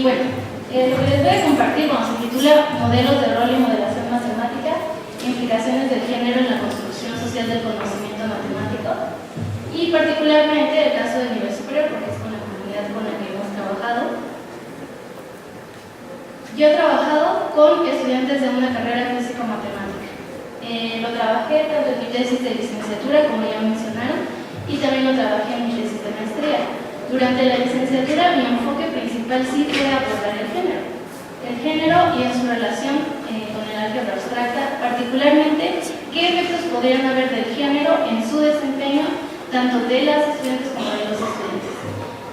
bueno, lo que les voy a compartir, se titula Modelos de rol y modelación matemática, implicaciones del género en la construcción social del conocimiento matemático, y particularmente el caso de nivel superior, porque es con la comunidad con la que hemos trabajado. Yo he trabajado con estudiantes de una carrera físico-matemática. Lo trabajé tanto en mi tesis de licenciatura, como ya mencionaron, y también lo trabajé en mi tesis de maestría. Durante la licenciatura, mi enfoque principal sí fue abordar el género y en su relación con el álgebra abstracta, particularmente qué efectos podrían haber del género en su desempeño, tanto de las estudiantes como de los estudiantes.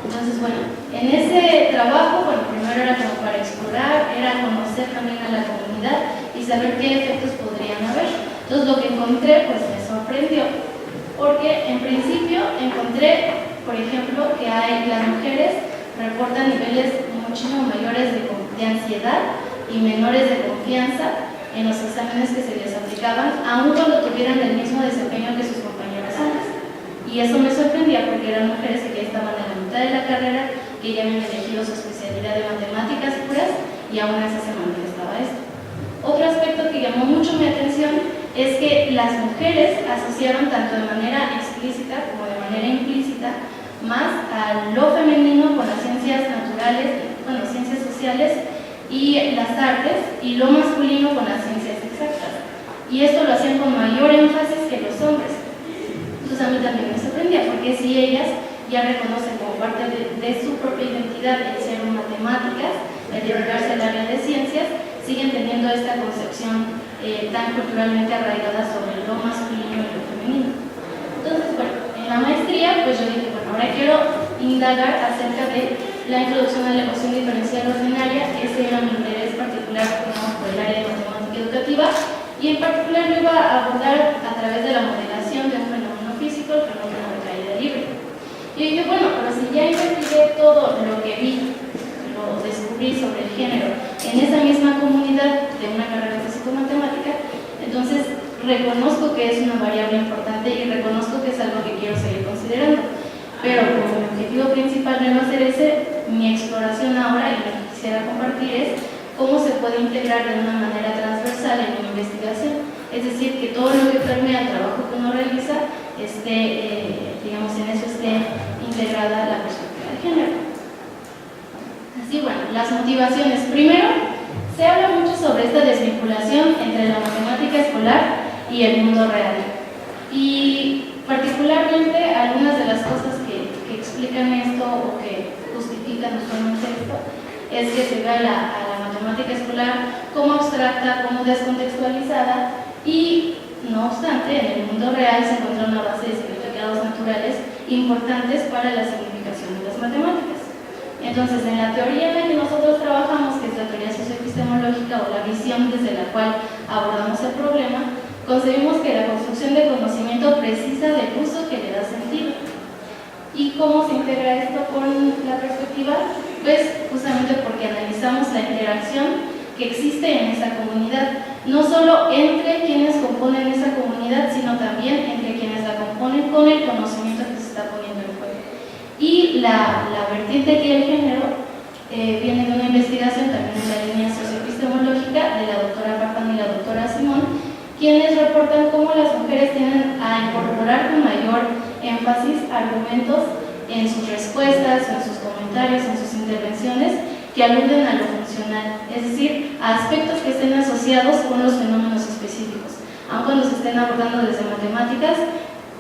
Entonces, bueno, en ese trabajo, primero era como para explorar, era conocer también a la comunidad y saber qué efectos podrían haber. Entonces, lo que encontré, pues me sorprendió, porque en principio encontré, por ejemplo, que las mujeres reportan niveles muchísimo mayores de ansiedad y menores de confianza en los exámenes que se les aplicaban, aun cuando tuvieran el mismo desempeño que sus compañeras antes. Y eso me sorprendía porque eran mujeres que ya estaban en la mitad de la carrera, que ya habían elegido su especialidad de matemáticas puras y aún así se manifestaba esto. Otro aspecto que llamó mucho mi atención es que las mujeres asociaron tanto de manera explícita como de manera implícita más a lo femenino con las ciencias naturales, ciencias sociales y las artes, y lo masculino con las ciencias exactas. Y esto lo hacían con mayor énfasis que los hombres. Entonces a mí también me sorprendía, porque si ellas ya reconocen como parte de su propia identidad el ser matemáticas, el dedicarse al área de ciencias, siguen teniendo esta concepción tan culturalmente arraigada sobre lo masculino y lo femenino. Entonces, en la maestría, pues yo dije, ahora quiero indagar acerca de la introducción a la ecuación diferencial ordinaria. Ese era mi interés particular por el área de matemática educativa, y en particular lo iba a abordar a través de la modelación de un fenómeno físico, el fenómeno de caída libre. Y dije, pero si ya investigué todo lo que vi, lo descubrí sobre el género en esa misma comunidad de una carrera físico-matemática, entonces reconozco que es una variable importante y reconozco que es algo que quiero seguir considerando. Pero como mi objetivo principal no va a ser ese, mi exploración ahora, y lo que quisiera compartir, es cómo se puede integrar de una manera transversal en una investigación. Es decir, que todo lo que permea el trabajo que uno realiza digamos, en eso esté integrada la perspectiva de género. Así, las motivaciones. Primero, se habla mucho sobre esta desvinculación entre la matemática escolar y el mundo real. Y particularmente algunas de las cosas que explican esto o que justifican usualmente esto es que se ve a la matemática escolar como abstracta, como descontextualizada, y no obstante en el mundo real se encuentra una base de significados naturales importantes para la significación de las matemáticas. Entonces, en la teoría en la que nosotros trabajamos, que es la teoría socioepistemológica o la visión desde la cual abordamos el problema, concebimos que la construcción de conocimiento precisa del uso que le da sentido. ¿Y cómo se integra esto con la perspectiva? Pues justamente porque analizamos la interacción que existe en esa comunidad, no solo entre quienes componen esa comunidad, sino también entre quienes la componen con el conocimiento que se está poniendo en juego. Y la vertiente que el género viene de una investigación también en la línea socioepistemológica de la doctora Papan y la doctora Simón, quienes reportan cómo las mujeres tienden a incorporar con mayor énfasis argumentos en sus respuestas, en sus comentarios, en sus intervenciones que aluden a lo funcional, es decir, a aspectos que estén asociados con los fenómenos específicos. Aun cuando se estén abordando desde matemáticas,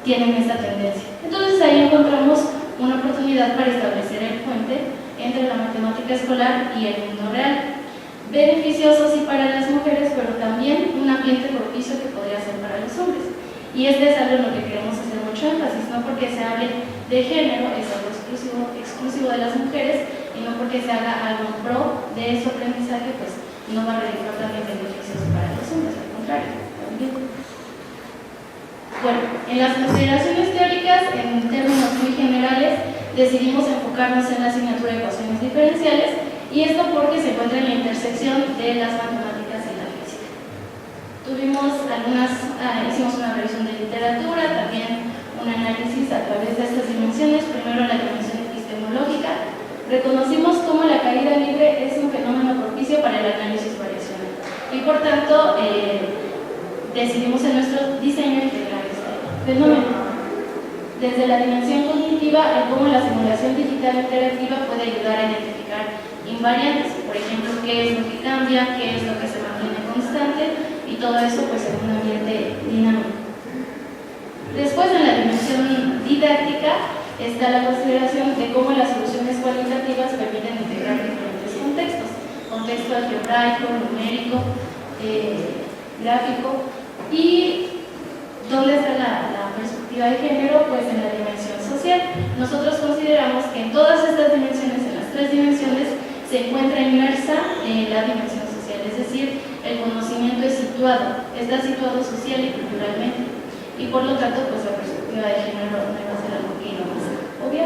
tienen esta tendencia. Entonces ahí encontramos una oportunidad para establecer el puente entre la matemática escolar y el mundo real. Beneficioso sí para las mujeres, pero también un ambiente propicio que podría ser para los hombres. Y es algo en lo que queremos hacer mucho énfasis, no porque se hable de género, es algo exclusivo de las mujeres, y no porque se haga algo en pro de su aprendizaje, pues no va a redituar también beneficios para los hombres, al contrario, también. En las consideraciones teóricas, en términos muy generales, decidimos enfocarnos en la asignatura de ecuaciones diferenciales, y esto porque se encuentra en la intersección de las matemáticas y la física. Hicimos una revisión de literatura, también un análisis a través de estas dimensiones. Primero la dimensión epistemológica. Reconocimos cómo la caída libre es tanto, decidimos en nuestro diseño integrar este fenómeno. Desde la dimensión cognitiva, el cómo la simulación digital interactiva puede ayudar a identificar invariantes, por ejemplo, qué es lo que cambia, qué es lo que se mantiene constante, y todo eso pues en un ambiente dinámico. Después, en la dimensión didáctica, está la consideración de cómo las soluciones cualitativas permiten integrar diferentes contextos: contexto algebraico, numérico, gráfico. ¿Y dónde está la perspectiva de género? Pues en la dimensión social. Nosotros consideramos que en todas estas dimensiones, en las tres dimensiones, se encuentra inmersa la dimensión social, es decir, el conocimiento es situado, está situado social y culturalmente, y por lo tanto pues la perspectiva de género no va a ser algo que no va a ser obvio.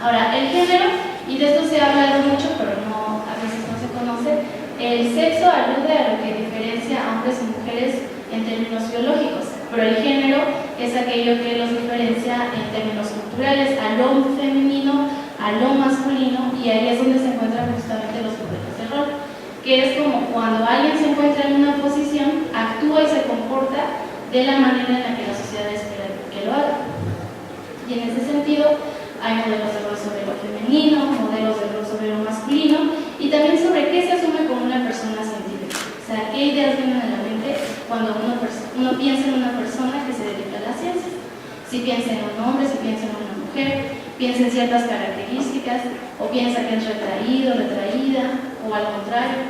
Ahora, el género, y de esto se ha hablado mucho, pero a veces no se conoce, el sexo alude a lo que diferencia a hombres y mujeres en términos biológicos, pero el género es aquello que los diferencia en términos culturales, a lo femenino, a lo masculino, y ahí es donde se encuentran justamente los modelos de rol, que es como cuando alguien se encuentra en una posición, actúa y se comporta de la manera en la que la sociedad espera que lo haga. Y en ese sentido, hay modelos de rol sobre lo femenino, modelos de rol sobre lo masculino, y también sobre qué se asume como una persona científica. O sea, qué ideas vienen a la mente cuando uno piensa en una persona que se dedica a la ciencia. Si piensa en un hombre, si piensa en una mujer, piensa en ciertas características, o piensa que es retraído, retraída, o al contrario.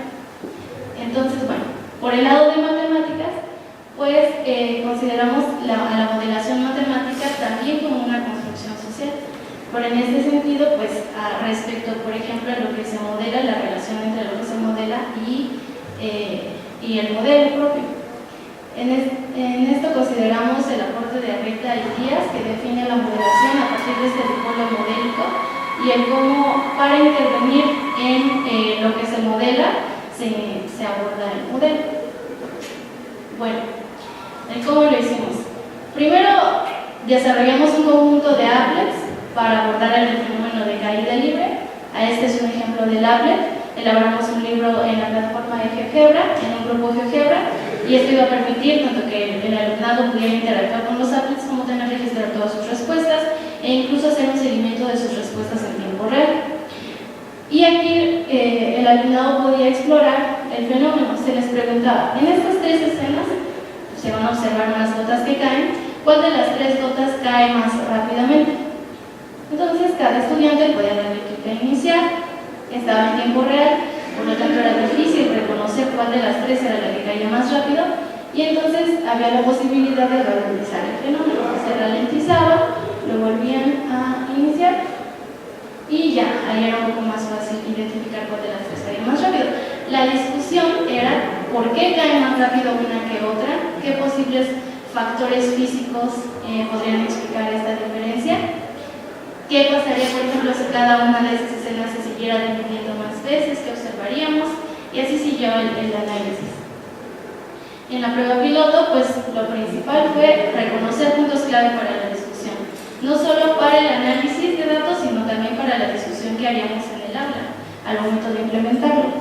Entonces, bueno, por el lado de matemáticas, pues consideramos a la modelación matemática también como una construcción social. Pero en este sentido, pues respecto, por ejemplo, a lo que se modela, la relación entre lo que se modela y el modelo propio. En esto consideramos el aporte de Arrieta y Díaz, que define la modelación a partir de este dipolo modélico, y el cómo, para intervenir en lo que se modela, se aborda el modelo. Bueno, el cómo lo hicimos. Primero, desarrollamos un conjunto de applets para abordar el fenómeno de caída libre. Este es un ejemplo del applet. Elaboramos un libro en la plataforma de GeoGebra, en un grupo GeoGebra, y esto iba a permitir tanto que el alumnado pudiera interactuar con los applets como tener registrar todas sus respuestas e incluso hacer un seguimiento de sus respuestas en tiempo real. Y aquí el alumnado podía explorar el fenómeno. Se les preguntaba, en estas tres escenas se van a observar unas gotas que caen, ¿cuál de las tres gotas cae más rápidamente? Entonces cada estudiante podía darle clic a iniciar, estaba en tiempo real, por lo tanto era difícil reconocer cuál de las tres era la que caía más rápido, y entonces había la posibilidad de ralentizar el fenómeno. Se ralentizaba, lo volvían a iniciar y ya, ahí era un poco más fácil identificar cuál de las tres caía más rápido. La discusión era por qué cae más rápido una que otra, qué posibles factores físicos podrían explicar esta diferencia. ¿Qué pasaría, por ejemplo, si cada una de esas escenas se siguiera dividiendo más veces? ¿Qué observaríamos? Y así siguió el análisis. En la prueba piloto, pues lo principal fue reconocer puntos clave para la discusión. No solo para el análisis de datos, sino también para la discusión que haríamos en el aula, al momento de implementarlo.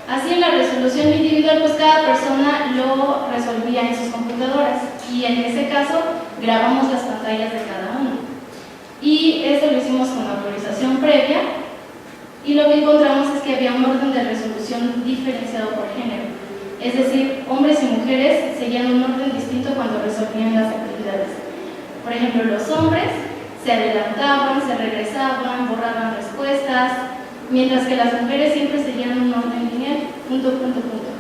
Así, en la resolución individual, pues cada persona lo resolvía en sus computadoras, y en ese caso grabamos las pantallas de cada uno. Y eso lo hicimos con autorización previa, y lo que encontramos es que había un orden de resolución diferenciado por género. Es decir, hombres y mujeres seguían un orden distinto cuando resolvían las actividades. Por ejemplo, los hombres se adelantaban, se regresaban, borraban respuestas, mientras que las mujeres siempre seguían un orden lineal, punto, punto, punto.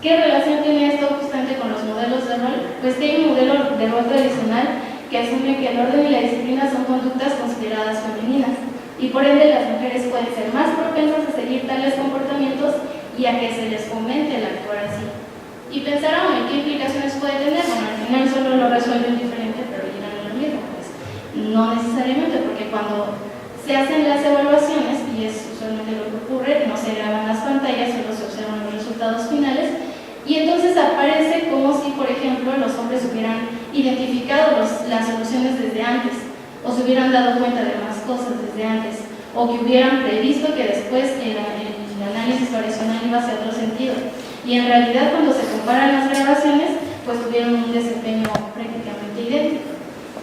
¿Qué relación tiene esto justamente con los modelos de rol? Pues que hay un modelo de rol tradicional que asume que el orden y la disciplina son conductas consideradas femeninas, y por ende las mujeres pueden ser más propensas a seguir tales comportamientos y a que se les fomente el actuar así. Y pensaron en qué implicaciones puede tener. Bueno, al final solo lo resuelven diferente, pero llegan a lo mismo. Pues no necesariamente, porque cuando se hacen las evaluaciones, y es usualmente lo que ocurre, no se graban las pantallas, solo se observan los resultados finales, y entonces aparece como si, por ejemplo, los hombres hubieran identificado las soluciones desde antes, o se hubieran dado cuenta de más cosas desde antes, o que hubieran previsto que después el análisis análisis variacional iba hacia otro sentido. Y en realidad, cuando se comparan las grabaciones, pues tuvieron un desempeño prácticamente idéntico.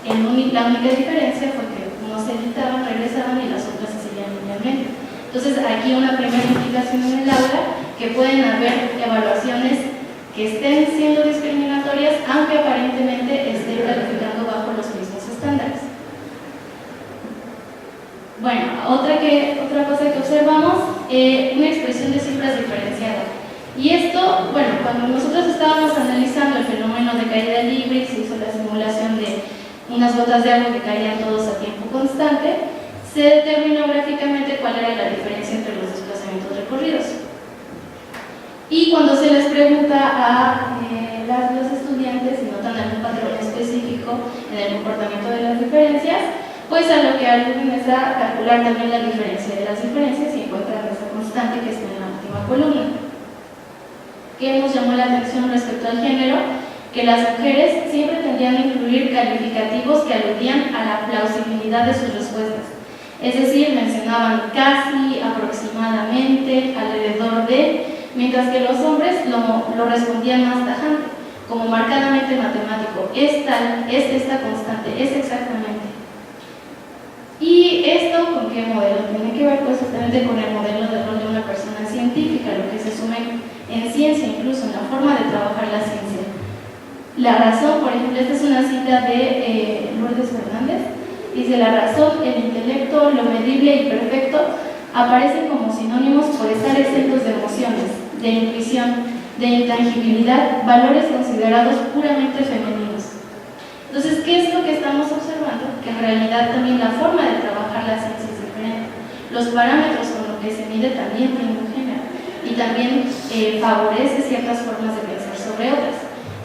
La única diferencia fue que unos se editaban, regresaban y las otras se seguían linealmente. Entonces, aquí una primera indicación en el aula, que pueden haber evaluaciones que estén siendo discriminatorias, aunque aparentemente estén calificando bajo los mismos estándares. Bueno, otra cosa que observamos, una expresión de cifras diferenciadas. Y esto, bueno, cuando nosotros estábamos analizando el fenómeno de caída libre y se hizo la simulación de unas gotas de agua que caían todos a tiempo constante, se determinó gráficamente cuál era la diferencia entre los desplazamientos recorridos. Y cuando se les pregunta a los estudiantes si notan algún patrón específico en el comportamiento de las diferencias, pues a lo que aluden es a calcular también la diferencia de las diferencias y encuentran esa constante que está en la última columna. ¿Qué nos llamó la atención respecto al género? Que las mujeres siempre tendían a incluir calificativos que aludían a la plausibilidad de sus respuestas. Es decir, mencionaban casi, aproximadamente, alrededor de, mientras que los hombres lo respondían más tajante, como marcadamente matemático. Es tal, es esta constante, es exactamente. ¿Y esto con qué modelo tiene que ver? Pues justamente con el modelo de rol de una persona científica, lo que se asume en ciencia, incluso en la forma de trabajar la ciencia. La razón, por ejemplo, esta es una cita de Lourdes Fernández, dice: la razón, el intelecto, lo medible y perfecto aparecen como sinónimos por estar exentos de emociones, de intuición, de intangibilidad, valores considerados puramente femeninos. Entonces, ¿qué es lo que estamos observando? Que en realidad también la forma de trabajar la ciencia es diferente. Los parámetros con los que se mide también tienen un género y también favorece ciertas formas de pensar sobre otras.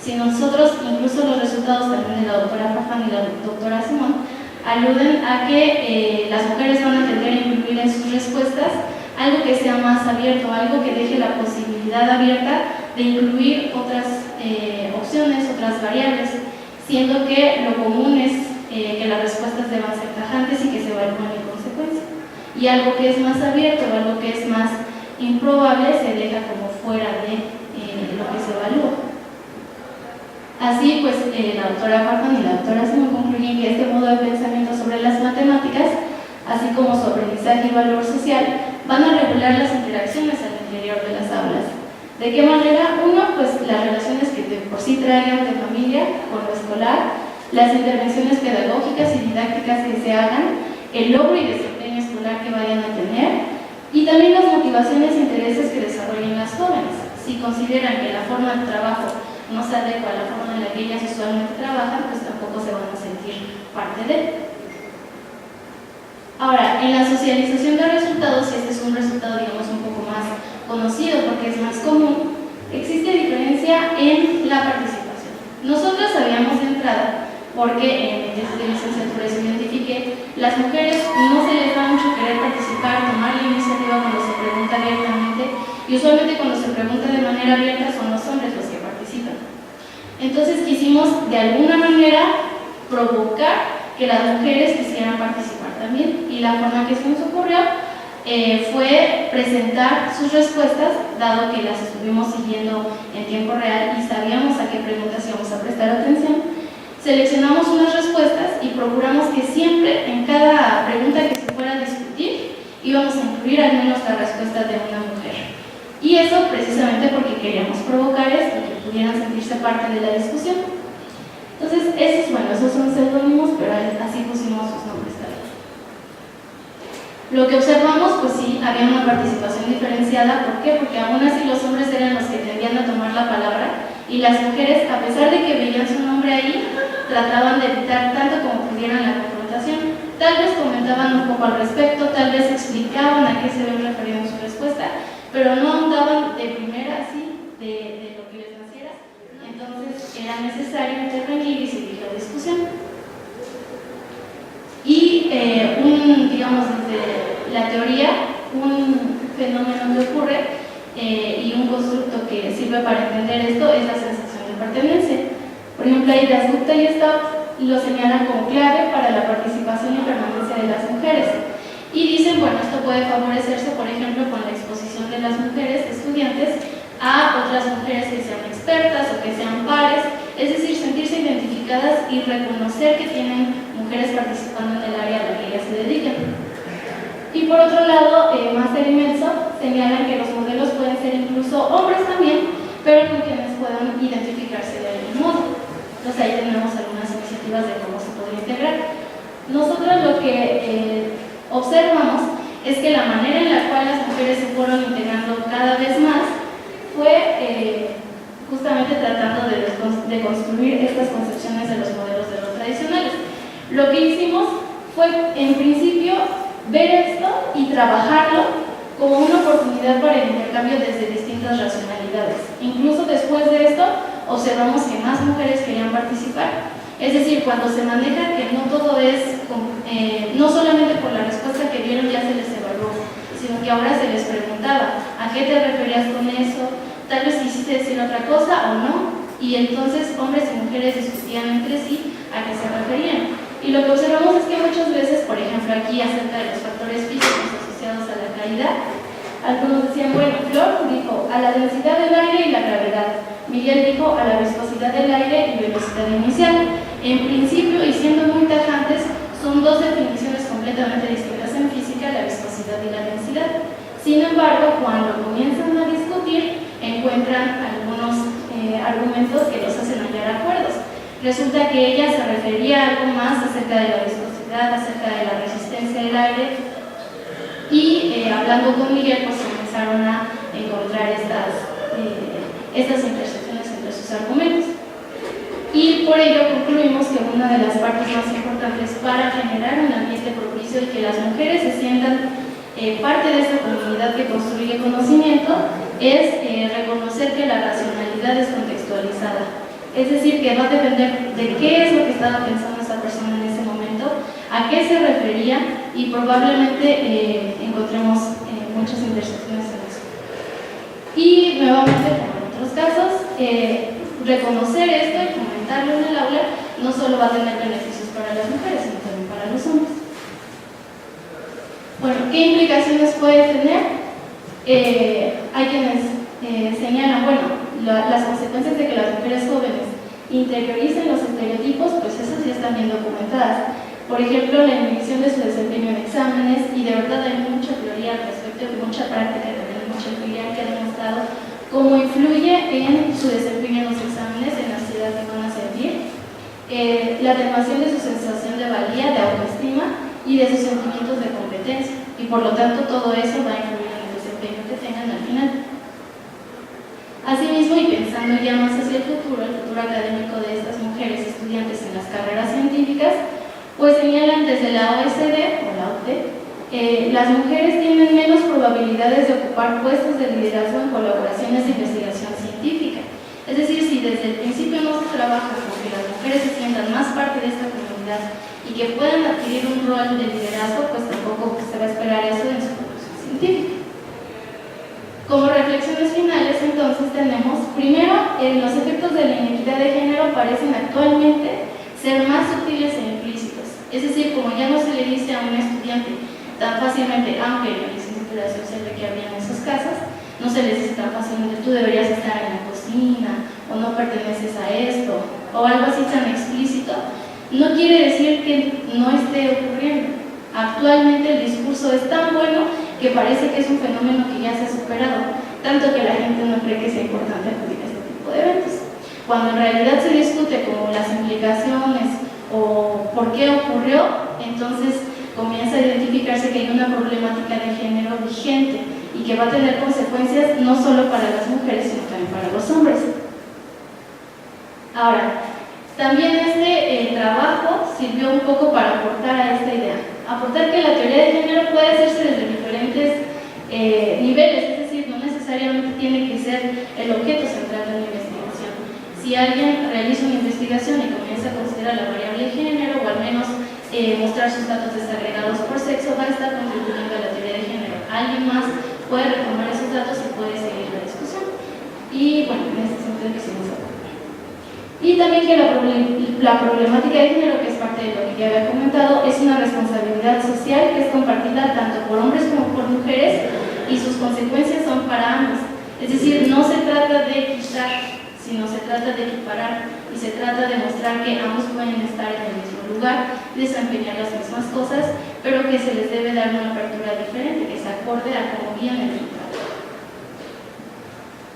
Si nosotros, incluso los resultados también de la doctora Farfán y la doctora Simón, aluden a que las mujeres van a tender a incluir en sus respuestas algo que sea más abierto, algo que deje la posibilidad abierta de incluir otras opciones, otras variables, siendo que lo común es que las respuestas deban ser tajantes y que se evalúen en consecuencia. Y algo que es más abierto, algo que es más improbable, se deja como fuera de lo que se evalúa. Así pues, la doctora Farfán y la doctora Simón concluyen que este modo de pensamiento sobre las matemáticas, así como su aprendizaje y valor social, van a regular las interacciones al interior de las aulas. ¿De qué manera? Uno, pues las relaciones que de por sí traigan de familia con lo escolar, las intervenciones pedagógicas y didácticas que se hagan, el logro y desempeño escolar que vayan a tener, y también las motivaciones e intereses que desarrollen las jóvenes. Si consideran que la forma de trabajo no se adecua a la forma en la que ellas usualmente trabajan, pues tampoco se van a sentir parte de él. Ahora, en la socialización de resultados, y este es un resultado, digamos, un poco más conocido porque es más común, existe diferencia en la participación. Nosotros sabíamos de entrada, porque en mi tesis de licenciatura eso identifiqué, las mujeres no se les da mucho querer participar, tomar la iniciativa cuando se pregunta abiertamente, y usualmente cuando se pregunta de manera abierta son los hombres los que participan. Entonces quisimos de alguna manera provocar que las mujeres quisieran participar también, y la forma que se nos ocurrió fue presentar sus respuestas, dado que las estuvimos siguiendo en tiempo real y sabíamos a qué preguntas íbamos a prestar atención. Seleccionamos unas respuestas y procuramos que siempre en cada pregunta que se fuera a discutir íbamos a incluir al menos la respuesta de una mujer. Y eso precisamente porque queríamos provocar esto, que pudieran sentirse parte de la discusión. Entonces, esos son seudónimos, pero así pusimos sus nombres también. Lo que observamos, pues sí, había una participación diferenciada. ¿Por qué? Porque aún así los hombres eran los que tendían a tomar la palabra y las mujeres, a pesar de que veían su nombre ahí, trataban de evitar tanto como pudieran la confrontación. Tal vez comentaban un poco al respecto, tal vez explicaban a qué se ven referido en su respuesta, pero no andaban de primera así, de lo que les naciera. Entonces era necesario intervenir y seguir la discusión. Y digamos, desde la teoría, un fenómeno que ocurre y un constructo que sirve para entender esto es la sensación de pertenencia. Por ejemplo, ahí Dasgupta y Staub lo señalan como clave para la participación y permanencia de las mujeres. Y dicen, bueno, esto puede favorecerse, por ejemplo, con la exposición de las mujeres estudiantes a otras mujeres que sean expertas o que sean pares, es decir, sentirse identificadas y reconocer que tienen mujeres participando en el área a la que ellas se dedican. Y por otro lado, Master y Meltzoff señalan que los modelos pueden ser incluso hombres también, pero con quienes puedan identificarse de algún modo. Entonces ahí tenemos algunas iniciativas de cómo se podría integrar. Nosotros lo que observamos es que la manera en la cual las mujeres se fueron integrando cada vez más fue justamente tratando de construir estas concepciones de los modelos de los tradicionales. Lo que hicimos fue, en principio, ver esto y trabajarlo como una oportunidad para el intercambio desde distintas racionalidades. Incluso después de esto, observamos que más mujeres querían participar. Es decir, cuando se maneja que no todo es, no solamente por la respuesta que dieron ya se les evaluó, sino que ahora se les preguntaba, ¿a qué te referías con eso? Tal vez quisiste decir otra cosa o no, y entonces hombres y mujeres discutían entre sí a qué se referían. Y lo que observamos es que muchas veces, por ejemplo aquí acerca de los factores físicos asociados a la caída, algunos decían, bueno, Flor dijo a la densidad del aire y la gravedad, Miguel dijo a la viscosidad del aire y velocidad inicial. En principio, y siendo muy tajantes, son dos definiciones completamente distintas en física, la viscosidad y la densidad. Sin embargo, cuando comienzan a discutir, encuentran algunos argumentos que los hacen hallar acuerdos. Resulta que ella se refería a algo más acerca de la viscosidad, acerca de la resistencia del aire, y hablando con Miguel, pues comenzaron a encontrar estas intersecciones entre sus argumentos. Y por ello concluimos que una de las partes más importantes para generar un ambiente propicio y que las mujeres se sientan parte de esta comunidad que construye conocimiento es reconocer que la racionalidad es contextualizada. Es decir, que va a depender de qué es lo que estaba pensando esa persona en ese momento, a qué se refería, y probablemente encontremos muchas intersecciones en eso. Y nuevamente, como en otros casos, reconocer esto y fomentarlo en el aula no solo va a tener beneficios para las mujeres, sino también para los hombres. Bueno, ¿qué implicaciones puede tener? Hay quienes señalan, bueno, las consecuencias de que las mujeres jóvenes interioricen los estereotipos, pues esas ya están bien documentadas. Por ejemplo, la inhibición de su desempeño en exámenes, y de verdad hay mucha teoría al respecto, mucha práctica, también mucha teoría que ha demostrado cómo influye en su desempeño en los exámenes, en la ansiedad que van a sentir, la atenuación de su sensación de valía, de autoestima y de sus sentimientos de competencia, y por lo tanto todo eso va a influir en el desempeño que tengan al final. Asimismo, y pensando ya más hacia el futuro académico de estas mujeres estudiantes en las carreras científicas, pues señalan desde la OECD o la OCDE, las mujeres tienen menos probabilidades de ocupar puestos de liderazgo en colaboraciones de investigación científica. Es decir, si desde el principio no se trabaja con que las mujeres se sientan más parte de esta comunidad y que puedan adquirir un rol de liderazgo, pues tampoco se va a esperar eso en su producción científica. Como reflexiones finales, entonces, tenemos, primero, los efectos de la inequidad de género parecen actualmente ser más sutiles e implícitos. Es decir, como ya no se le dice a un estudiante tan fácilmente, aunque en la licenciatura se observe que había en esos casos, no se les dice tan fácilmente, tú deberías estar en la cocina, o no perteneces a esto, o algo así tan explícito, no quiere decir que no esté ocurriendo. Actualmente el discurso es tan bueno que parece que es un fenómeno que ya se ha superado, tanto que la gente no cree que sea importante acudir a este tipo de eventos. Cuando en realidad se discute como las implicaciones o por qué ocurrió, entonces comienza a identificarse que hay una problemática de género vigente y que va a tener consecuencias no solo para las mujeres, sino también para los hombres. Ahora, también este trabajo sirvió un poco para aportar a esta idea. Aportar que la teoría de género puede hacerse desde diferentes niveles, es decir, no necesariamente tiene que ser el objeto central de la investigación. Si alguien realiza una investigación y comienza a considerar la variable de género, o al menos mostrar sus datos desagregados por sexo, va a estar contribuyendo a la teoría de género. Alguien más puede retomar esos datos y puede seguir la discusión. Y bueno, en este sentido que se nos ocurre. Y también que la problemática de género, que es parte parte de lo que ya había comentado, es una responsabilidad social que es compartida tanto por hombres como por mujeres y sus consecuencias son para ambos. Es decir, no se trata de quitar, sino se trata de equiparar y se trata de mostrar que ambos pueden estar en el mismo lugar, desempeñar las mismas cosas, pero que se les debe dar una apertura diferente, que se acorde a cómo viene el resultado.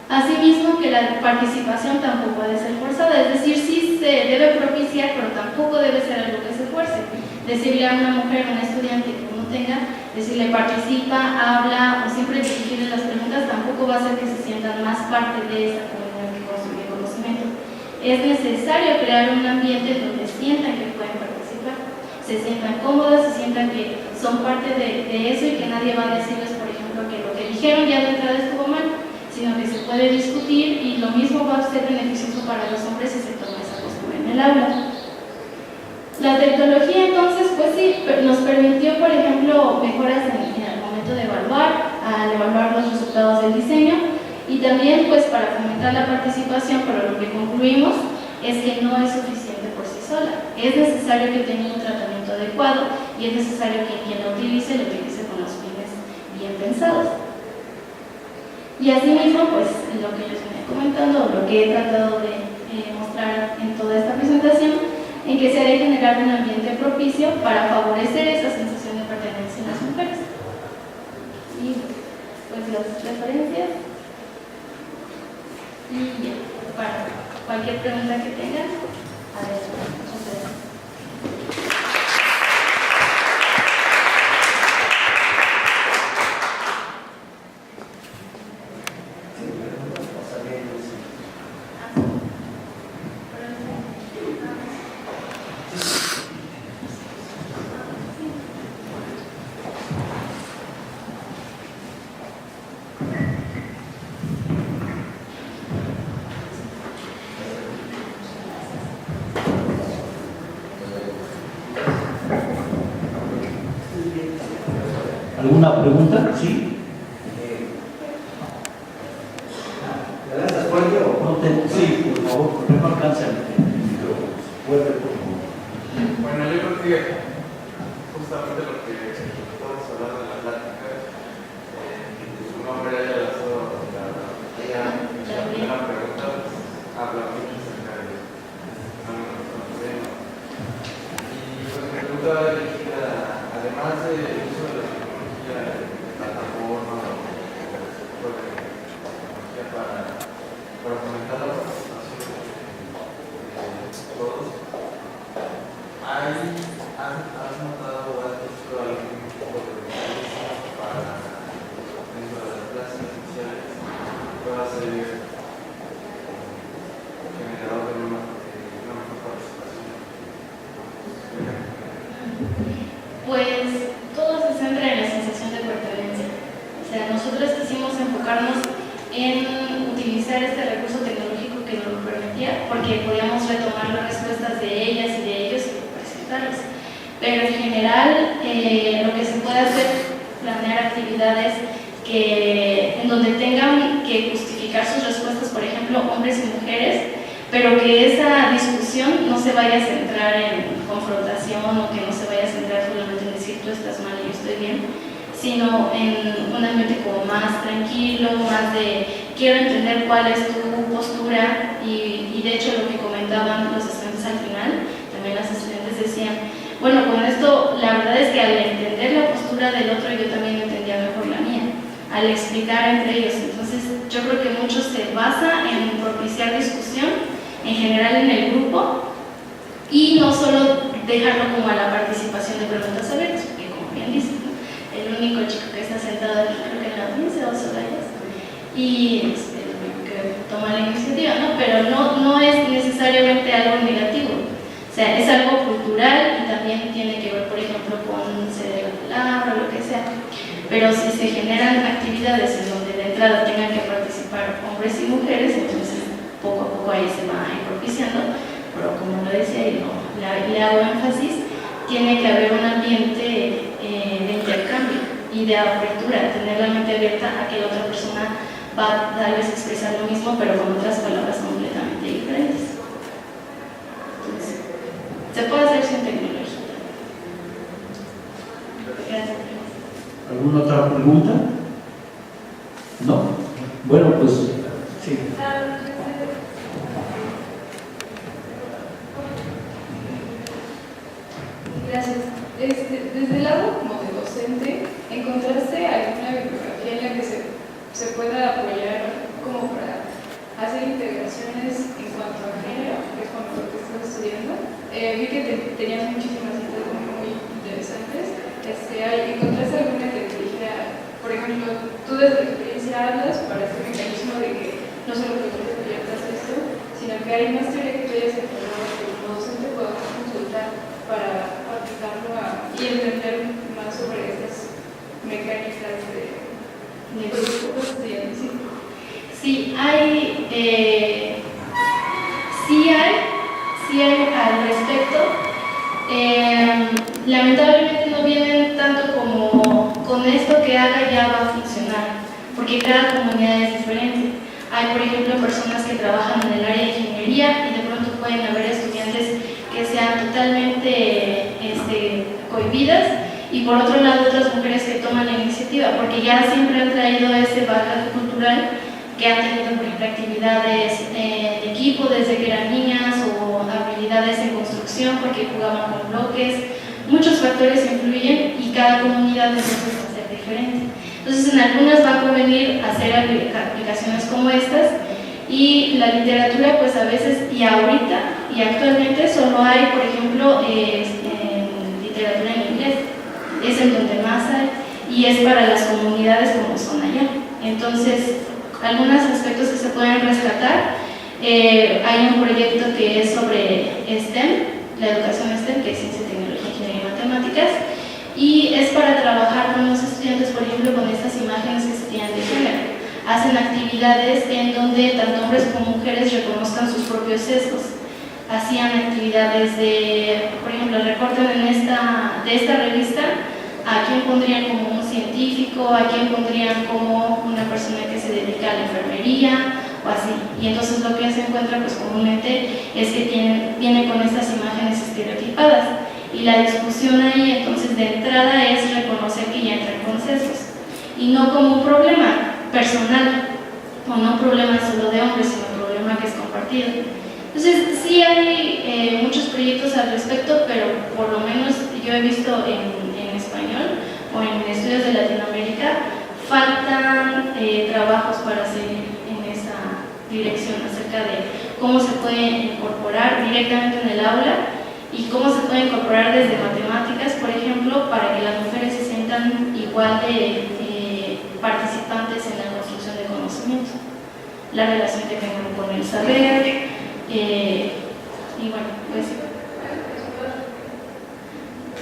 Asimismo, que la participación tampoco debe ser forzada, es decir, sí se debe propiciar, pero tampoco debe ser algo que se fuerce. Decirle a una mujer, a una estudiante que uno tenga, decirle participa, habla o siempre dirigirle las preguntas, tampoco va a hacer que se sientan más parte de esa comunidad que construye conocimiento. Es necesario crear un ambiente donde sientan que pueden participar, se sientan cómodas, se sientan que son parte de eso y que nadie va a decirles, por ejemplo, que lo que dijeron ya de entrada estuvo mal, sino que se puede discutir y lo mismo va a ser beneficioso para los hombres si se toma esa postura en el aula. La tecnología entonces, pues sí, nos permitió, por ejemplo, mejoras en el momento de evaluar, al evaluar los resultados del diseño y también pues para fomentar la participación, pero lo que concluimos es que no es suficiente por sí sola. Es necesario que tenga un tratamiento adecuado y es necesario que quien lo utilice con los fines bien pensados. Y asimismo, pues lo que les venía comentando, lo que he tratado de mostrar en toda esta presentación, en que se ha de generar un ambiente propicio para favorecer esa sensación de pertenencia en las mujeres. Y pues las referencias. Y ya, para cualquier pregunta que tengan, a ver, muchas gracias. ¿Alguna pregunta? ¿Sí? ¿Me das fuerte o No te... Sí, por favor, porque no alcanza el micrófono. Fuerte, por favor. Bueno, yo creo que justamente lo que estamos hablando en la plática, su nombre haya lanzado la primera pregunta, pues, habla mucho acerca de fenómenos conocemos. Y pues mi pregunta va dirigida, además del uso de la tecnología, de plataforma o tipo de tecnología para fomentar la participación de todos, ¿has notado o has visto algún tipo de mecanismo para, dentro de las clases iniciales, pueda ser generador de una mejor participación? Pues todo se centra en la sensación de pertenencia. O sea, nosotros quisimos enfocarnos en utilizar este recurso tecnológico que nos lo permitía, porque podíamos retomar las respuestas de ellas y de ellos y presentarlas. Pero en general, lo que se puede hacer, planear actividades en donde tengan que justificar sus respuestas, por ejemplo, hombres y mujeres, pero que esa discusión no se vaya a centrar en confrontación o que no se vaya a centrar solamente en decir tú estás mal y yo estoy bien, sino en un ambiente como más tranquilo, más de quiero entender cuál es tu postura y de hecho lo que comentaban los estudiantes al final, también las estudiantes decían, bueno, con esto la verdad es que al entender la postura del otro yo también entendía mejor la mía, al explicar entre ellos. Entonces yo creo que mucho se basa en propiciar discusión en general en el grupo y no solo dejarlo como a la participación de preguntas abiertas, porque como bien dicen, ¿no? El único chico que está sentado aquí creo que en la audiencia o Sorayas y el único que toma la iniciativa, ¿no? Pero no es necesariamente algo negativo, o sea, es algo cultural y también tiene que ver, por ejemplo, con ceder la palabra o lo que sea, pero si se generan actividades en donde de entrada tengan que participar hombres y mujeres, entonces poco a poco ahí se va propiciando, pero como lo decía y le hago énfasis, tiene que haber un ambiente de intercambio y de apertura, tener la mente abierta a que la otra persona va a tal vez expresar lo mismo, pero con otras palabras completamente diferentes. Entonces, se puede hacer sin tecnología. Gracias. ¿Alguna otra pregunta? ¿No? Bueno, pues sí. Gracias. Desde el lado como de docente, ¿encontraste alguna bibliografía en la que se pueda apoyar como para hacer integraciones en cuanto a género, que es como lo que estás estudiando? Vi que tenías muchísimas citas muy interesantes. ¿Encontraste alguna que te dijera, por ejemplo, tú desde tu experiencia hablas para este mecanismo de que no solo que tú te proyectas esto, sino que hay más teoría que tú hayas encontrado que como docente podamos consultar para aplicarlo y entender más sobre estas mecánicas de grupos de Sí, sí hay al respecto. Lamentablemente no vienen tanto como con esto que haga ya va a funcionar, porque cada comunidad es diferente. Hay, por ejemplo, personas que trabajan en el área de ingeniería y de pronto pueden haber estudiantes que sean totalmente cohibidas, y por otro lado otras mujeres que toman la iniciativa, porque ya siempre han traído ese bagaje cultural, que han tenido, por ejemplo, actividades de equipo desde que eran niñas o habilidades en construcción porque jugaban con bloques. Muchos factores influyen y cada comunidad entonces va a ser diferente. Entonces, en algunas va a convenir hacer aplicaciones como estas, y la literatura, pues a veces y ahorita y actualmente solo hay, por ejemplo, literatura en inglés. Es en donde más hay y es para las comunidades como son allá. Entonces, algunos aspectos que se pueden rescatar. Hay un proyecto que es sobre STEM, la educación STEM, que es ciencia, tecnología, ingeniería y matemáticas, y es para trabajar con los estudiantes, por ejemplo, con estas imágenes que se tienen de género. Hacen actividades en donde tanto hombres como mujeres reconozcan sus propios sesgos. Hacían actividades de, por ejemplo, recorten de esta revista a quién pondrían como un científico, a quién pondrían como una persona que se dedica a la enfermería o así. Y entonces lo que se encuentra pues comúnmente es que vienen con estas imágenes estereotipadas, y la discusión ahí entonces de entrada es reconocer que ya entran con sesgos y no como un problema personal o no un problema solo de hombres, sino un problema que es compartido. Entonces sí hay muchos proyectos al respecto, pero por lo menos yo he visto en español o en estudios de Latinoamérica faltan trabajos para seguir en esa dirección acerca de cómo se puede incorporar directamente en el aula y cómo se puede incorporar desde matemáticas, por ejemplo, para que las mujeres se sientan igual de participantes en la construcción de conocimiento, la relación que tengan con el saber, y bueno, pues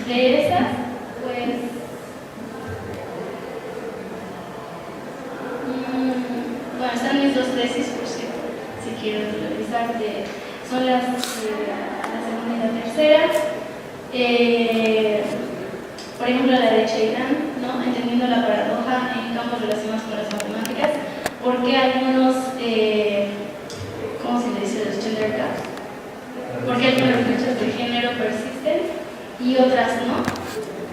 de esas, pues bueno, están mis dos tesis, por si quieren revisar, son la segunda y la tercera. Por ejemplo, la de Chaidan, ¿no? Entendiendo la paradoja en campos relacionados con las matemáticas, porque algunos, ¿cómo se le dice? Los gender gaps, porque algunas luchas de género persisten y otras no.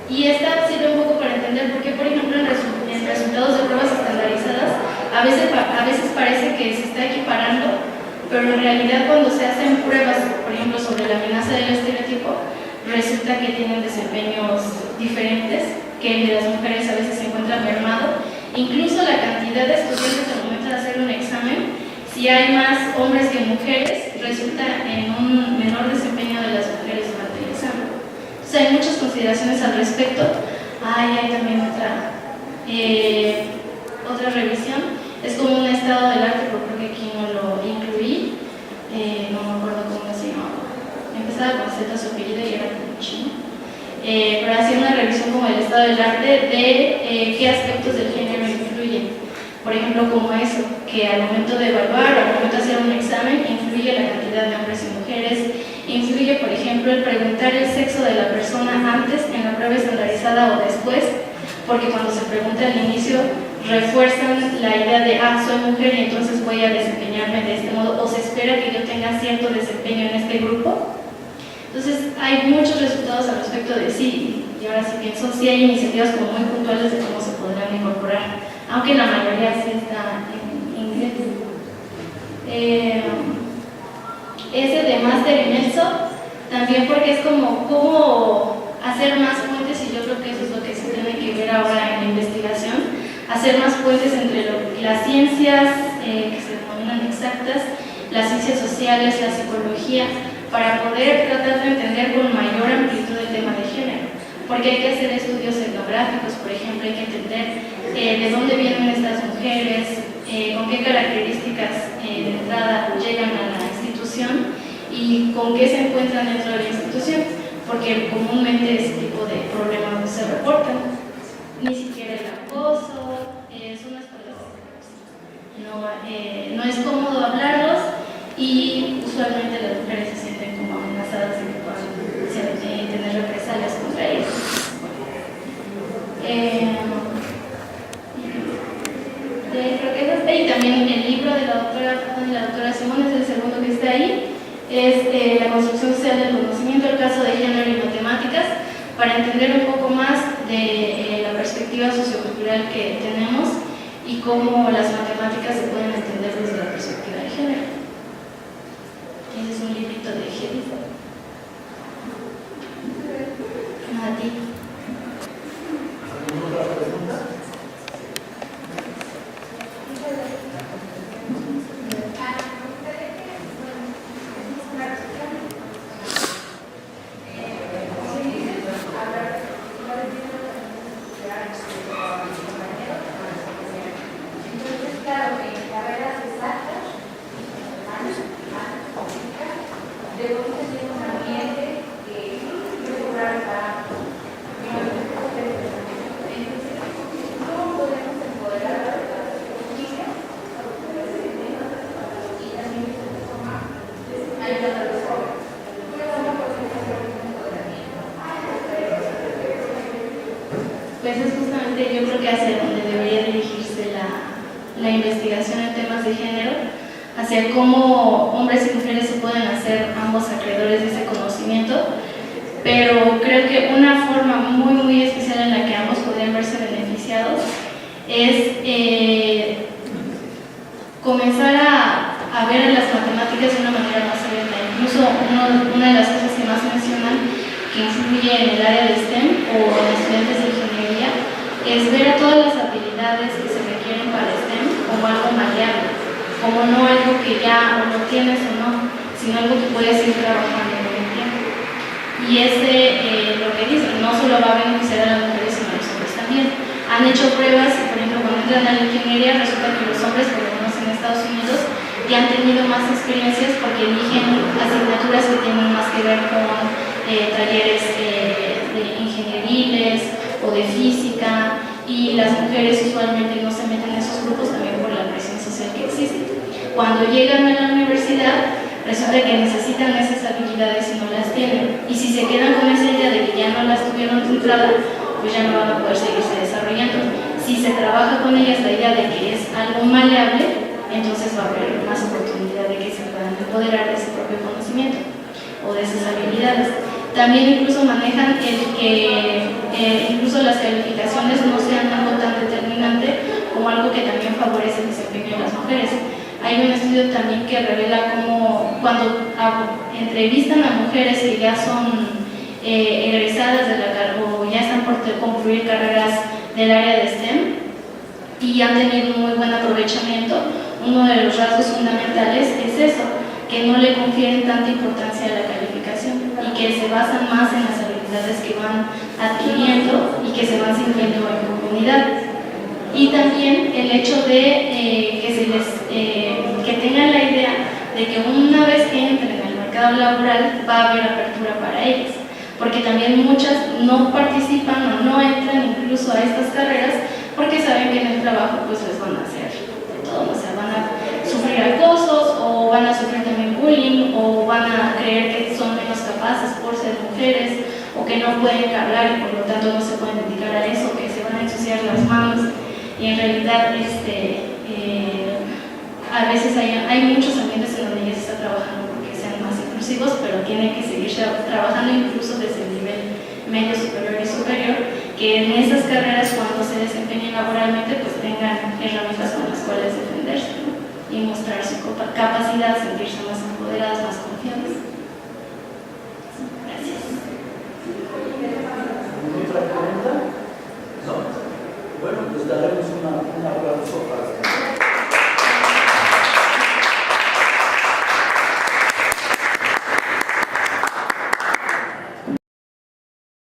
Y esta sirve un poco para entender por qué, por ejemplo, en resultados de pruebas estandarizadas, a veces parece que se está equiparando, pero en realidad cuando se hacen pruebas, por ejemplo, sobre la amenaza del estereotipo, resulta que tienen desempeños diferentes, que el de las mujeres a veces se encuentra mermado. Incluso la cantidad de estudiantes al momento de hacer un examen, si hay más hombres que mujeres, resulta en un menor desempeño de las mujeres durante el examen. Entonces hay muchas consideraciones al respecto. Hay también otra revisión, es como un estado del arte, pero creo que aquí no lo incluí, no me acuerdo cómo se llamaba, empezaba con Z su apellido y era como chino, pero hacía una revisión como del estado del arte de qué aspectos del género influyen, por ejemplo como eso, que al momento de evaluar o al momento de hacer un examen influye la cantidad de hombres y mujeres, influye por ejemplo el preguntar el sexo de la persona antes en la prueba estandarizada o después, porque cuando se pregunta al inicio refuerzan la idea de soy mujer y entonces voy a desempeñarme de este modo, o se espera que yo tenga cierto desempeño en este grupo. Entonces hay muchos resultados al respecto de sí, y ahora sí pienso, sí hay iniciativas como muy puntuales de cómo se podrán incorporar, aunque la mayoría sí está en inglés. Ese de máster en eso, también porque es como cómo hacer más puentes, y yo creo que eso es lo que se tiene que ver ahora en la investigación, hacer más puentes entre las ciencias que se denominan exactas, las ciencias sociales, la psicología, para poder tratar de entender con mayor amplitud el tema de género, porque hay que hacer estudios etnográficos, por ejemplo, hay que entender de dónde vienen estas mujeres, con qué características de entrada llegan a la institución y con qué se encuentran dentro de la institución, porque comúnmente ese tipo de problemas no se reportan, ni siquiera el acoso, son las cosas, no es cómodo hablarlos y usualmente las mujeres se sienten como amenazadas de que puedan tener represalias contra ellas. Creo que es y también el libro de la doctora Simón es el segundo que está ahí, es La construcción social del conocimiento, el caso de género y matemáticas, para entender un poco más de la perspectiva sociocultural que tenemos y cómo las matemáticas se pueden entender desde la perspectiva de género. Ese es un librito de Hedith. A ti. ¿Alguna otra pregunta? Pues es justamente yo creo que hacia donde debería dirigirse la investigación en temas de género, hacia cómo hombres y mujeres se pueden hacer ambos acreedores de ese conocimiento, pero creo que una forma muy especial en la que ambos podrían verse beneficiados es comenzar a ver las matemáticas de una manera más abierta. Incluso una de las cosas que más mencionan que influye en el área de STEM o en estudiantes de ingeniería es ver a todas las habilidades que se requieren para STEM como algo maleable, como no algo que ya o lo tienes o no, sino algo que puedes ir trabajando con el tiempo. Y lo que dicen, no solo va a beneficiar a las mujeres sino a los hombres también. Han hecho pruebas y, por ejemplo, cuando entran a la ingeniería resulta que los hombres, por lo menos en Estados Unidos, ya han tenido más experiencias porque eligen asignaturas que tienen más que ver con talleres de ingenieriles o de física, y las mujeres usualmente no se meten en esos grupos también por la presión social que existe. Cuando llegan a la universidad resulta que necesitan esas habilidades y no las tienen, y si se quedan con esa idea de que ya no las tuvieron de entrada, pues ya no van a poder seguirse desarrollando. Si se trabaja con ellas la idea de que es algo maleable, entonces va a haber más oportunidad de que se puedan empoderar de ese propio conocimiento o de esas habilidades. También incluso manejan el que incluso las calificaciones no sean algo tan determinante como algo que también favorece el desempeño de las mujeres. Hay un estudio también que revela cómo cuando entrevistan a mujeres que ya son egresadas de la carrera o ya están por concluir carreras del área de STEM y han tenido un muy buen aprovechamiento, uno de los rasgos fundamentales es eso, que no le confieren tanta importancia a la calificación y que se basan más en las habilidades que van adquiriendo y que se van sintiendo en comunidad. Y también el hecho de que tengan la idea de que una vez que entren al mercado laboral va a haber apertura para ellas, porque también muchas no participan o no entran incluso a estas carreras porque saben que en el trabajo pues les van a hacer de todo, o sea, van a sufrir acosos o van a sufrir también bullying o van a creer que son menos capaces por ser mujeres o que no pueden cargar y por lo tanto no se pueden dedicar a eso, que se van a ensuciar las manos, y en realidad a veces hay muchos ambientes en donde ya se está trabajando porque sean más inclusivos, pero tiene que seguir trabajando incluso desde el nivel medio superior y superior, que en esas carreras cuando se desempeñen laboralmente pues tengan